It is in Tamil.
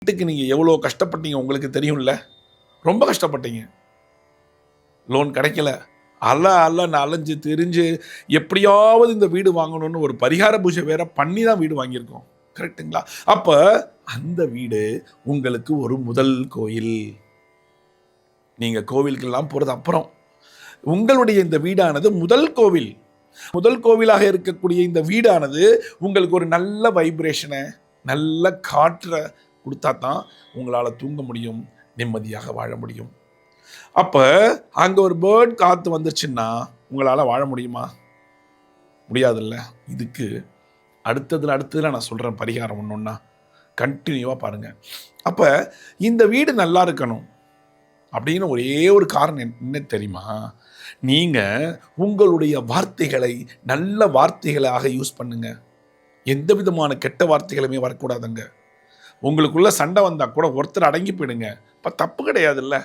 வீட்டுக்கு நீங்கள் எவ்வளோ கஷ்டப்பட்டீங்க உங்களுக்கு தெரியும்ல. ரொம்ப கஷ்டப்பட்டீங்க. லோன் கிடைக்கல. நான் அலைஞ்சு திரிஞ்சு எப்படியாவது இந்த வீடு வாங்கணும்னு ஒரு பரிகார பூஜை வேற பண்ணி தான் வீடு வாங்கியிருக்கோம். கரெக்ட்டுங்களா? அப்ப அந்த வீடு உங்களுக்கு ஒரு முதல் கோயில். நீங்க கோவிலுக்கெல்லாம் போறது அப்புறம். உங்களுடைய இந்த வீடானது முதல் கோவில். முதல் கோவிலாக இருக்கக்கூடிய இந்த வீடானது உங்களுக்கு ஒரு நல்ல வைப்ரேஷனை, நல்ல காற்றை கொடுத்தா தான் உங்களால் தூங்க முடியும், நிம்மதியாக வாழ முடியும். அப்போ அங்கே ஒரு பேர்ட் காற்று வந்துருச்சுன்னா உங்களால் வாழ முடியுமா? முடியாதுல்ல. இதுக்கு அடுத்ததில் நான் சொல்கிறேன் பரிகாரம் ஒன்று ஒன்றா கண்டினியூவாக பாருங்கள். அப்போ இந்த வீடு நல்லா இருக்கணும் அப்படின்னு ஒரே ஒரு காரணம் என்ன தெரியுமா? நீங்கள் உங்களுடைய வார்த்தைகளை நல்ல வார்த்தைகளாக யூஸ் பண்ணுங்க. எந்த விதமான கெட்ட வார்த்தைகளுமே வரக்கூடாதுங்க. உங்களுக்குள்ள சண்டை வந்தால் கூட ஒருத்தர் அடங்கி போயிடுங்க. இப்போ தப்பு கிடையாதுல்ல.